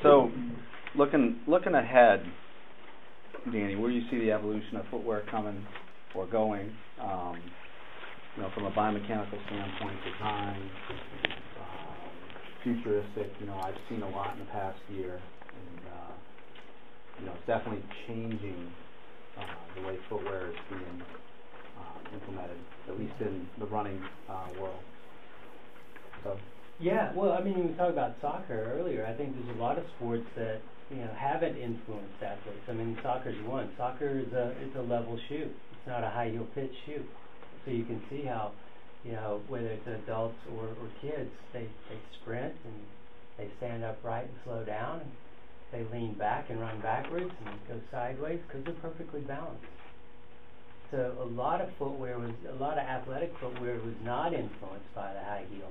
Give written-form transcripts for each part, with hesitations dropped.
So, looking ahead, Danny, where do you see the evolution of footwear coming or going? From a biomechanical standpoint, design, futuristic. I've seen a lot in the past year, and it's definitely changing the way footwear is being implemented, at least in the running world. So. Yeah, well, I mean, we talked about soccer earlier. I think there's a lot of sports that haven't influenced athletes. I mean, soccer's one. Soccer is a level shoe. It's not a high heel pitch shoe. So you can see how, whether it's adults or kids, they sprint and they stand upright and slow down, and they lean back and run backwards and go sideways because they're perfectly balanced. So a lot of athletic footwear was not influenced by the high heel.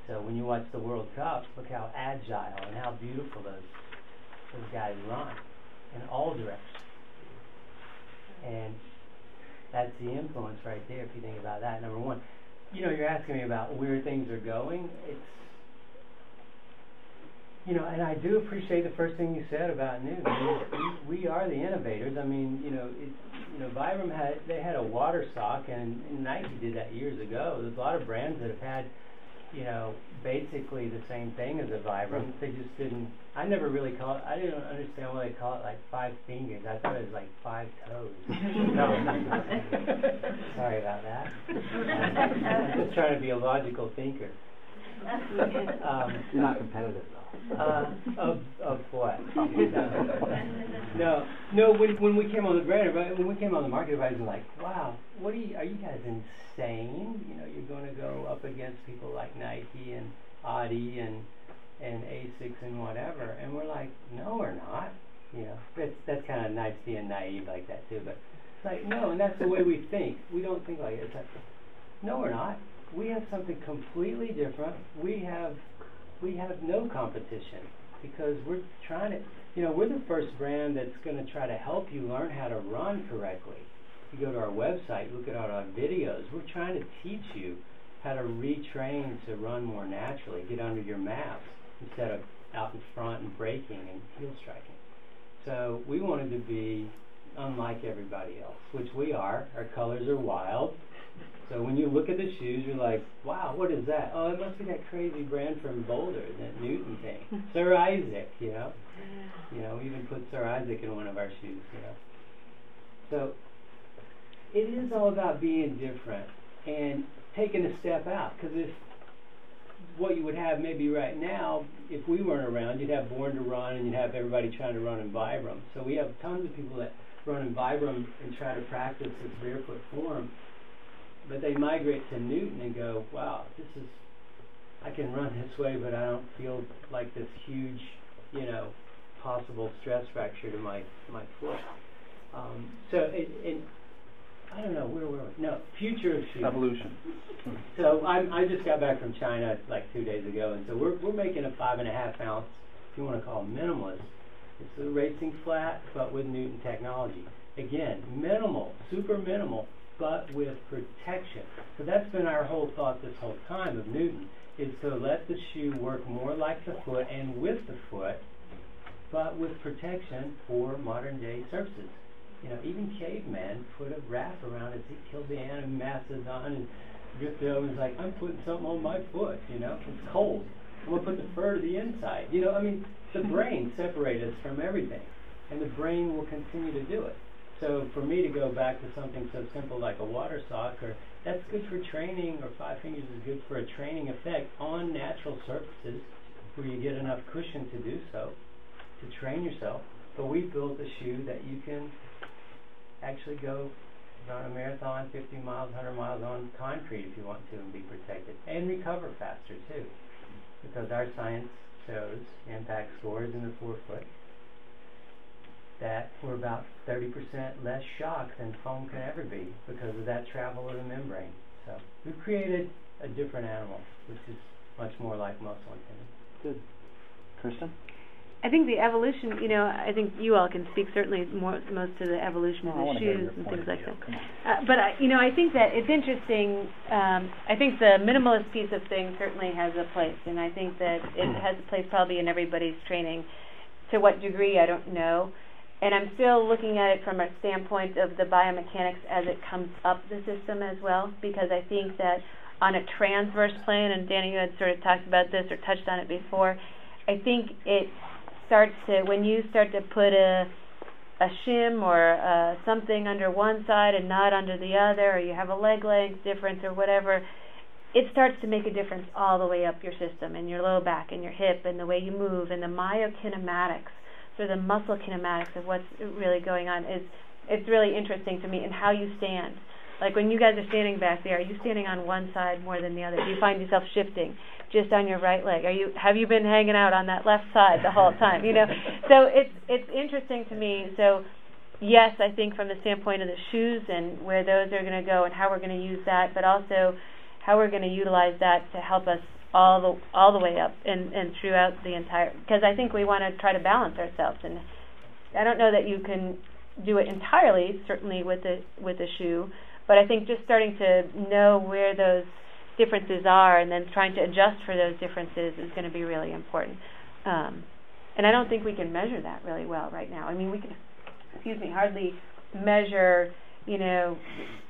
So when you watch the World Cup, look how agile and how beautiful those guys run in all directions. And that's the influence right there if you think about that. Number one, you're asking me about where things are going. It's, and I do appreciate the first thing you said about Newton. We are the innovators. I mean, Vibram had a water sock, and Nike did that years ago. There's a lot of brands that have had basically the same thing as a Vibram. They just didn't. I never really I didn't understand why they call it like 5 fingers. I thought it was like 5 toes. Sorry about that. I'm just trying to be a logical thinker. You're not competitive though. Of what? No. When we came on the brand, when we came on the market, everybody was like, "Wow, are you guys insane? You're going to go up against people like Nike and Adi and Asics and whatever." And we're like, "No, we're not." That's kind of nice being naive like that too. But it's like, no, and that's the way we think. We don't think like it. It's like, no, we're not. We have something completely different. We have no competition because we're trying to, we're the first brand that's going to try to help you learn how to run correctly. If you go to our website, look at all our videos. We're trying to teach you how to retrain to run more naturally, get under your maps instead of out in front and braking and heel striking. So we wanted to be unlike everybody else, which we are. Our colors are wild. So when you look at the shoes, you're like, wow, what is that? Oh, it must be that crazy brand from Boulder, that Newton thing. Sir Isaac, we even put Sir Isaac in one of our shoes, So it is all about being different and taking a step out. Because if what you would have maybe right now, if we weren't around, you'd have Born to Run and you'd have everybody trying to run in Vibram. So we have tons of people that run in Vibram and try to practice this barefoot form. But they migrate to Newton and go, wow, I can run this way, but I don't feel like this huge, possible stress fracture to my foot. I don't know, where were we? No, future of shoes. Evolution. So I just got back from China like 2 days ago, and so we're making a 5.5 ounce, if you want to call it minimalist. It's a racing flat, but with Newton technology. Again, minimal, super minimal, but with protection. So that's been our whole thought this whole time of Newton, is to let the shoe work more like the foot and with the foot, but with protection for modern day surfaces. Even caveman put a wrap around it. He killed the Mastodon and ripped it over and was like, I'm putting something on my foot, it's cold. I'm going to put the fur to the inside. The brain separates us from everything, and the brain will continue to do it. So for me to go back to something so simple like a water sock, that's good for training, or 5 fingers is good for a training effect on natural surfaces where you get enough cushion to do so, to train yourself. But we built a shoe that you can actually go run a marathon, 50 miles, 100 miles on concrete if you want to and be protected. And recover faster too, because our science shows impact scores in the forefoot that we're about 30% less shock than foam can ever be because of that travel of the membrane. So we've created a different animal, which is much more like muscle intended. Good. Kirsten? I think the evolution, I think you all can speak certainly most to the evolution of the shoes and things like that. But I think that it's interesting. I think the minimalist piece of things certainly has a place, and I think that it has a place probably in everybody's training. To what degree, I don't know. And I'm still looking at it from a standpoint of the biomechanics as it comes up the system as well, because I think that on a transverse plane, and Danny, you had sort of talked about this or touched on it before, I think it starts to, when you start to put a shim or something under one side and not under the other, or you have a leg length difference or whatever, it starts to make a difference all the way up your system, and your low back and your hip and the way you move and the myokinematics, so the muscle kinematics of what's really going on it's really interesting to me, and how you stand. Like when you guys are standing back there, are you standing on one side more than the other? Do you find yourself shifting just on your right leg? Have you been hanging out on that left side the whole time? So it's interesting to me. So yes, I think from the standpoint of the shoes and where those are going to go and how we're going to use that, but also how we're going to utilize that to help us all the way up and throughout the entire, because I think we want to try to balance ourselves, and I don't know that you can do it entirely, certainly with a shoe, but I think just starting to know where those differences are and then trying to adjust for those differences is going to be really important. And I don't think we can measure that really well right now. I mean, we can, hardly measure,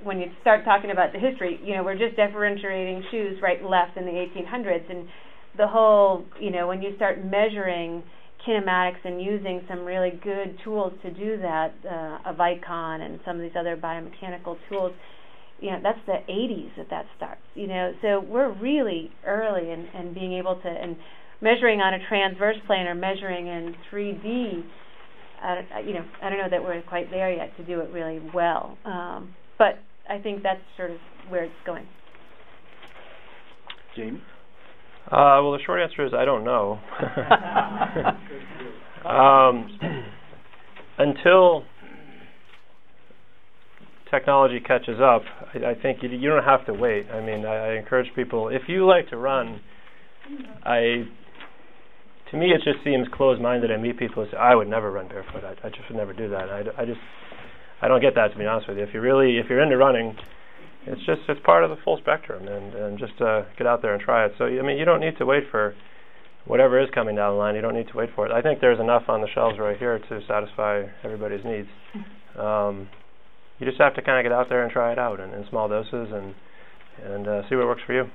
when you start talking about the history, we're just differentiating shoes right and left in the 1800s, and the whole, when you start measuring kinematics and using some really good tools to do that, a Vicon and some of these other biomechanical tools, that's the 80s that starts, so we're really early in being able to, and measuring on a transverse plane or measuring in 3D, I don't know that we're quite there yet to do it really well, but I think that's sort of where it's going. Jamie? Well, the short answer is I don't know. Until technology catches up, I think you don't have to wait. I mean, I encourage people, if you like to run, to me it just seems closed-minded. I meet people who say, I would never run barefoot. I just would never do that. I don't get that, to be honest with you. If you're into running, it's part of the full spectrum, and just get out there and try it. So I mean, you don't need to wait for whatever is coming down the line. You don't need to wait for it. I think there's enough on the shelves right here to satisfy everybody's needs. You just have to kind of get out there and try it out in small doses and see what works for you.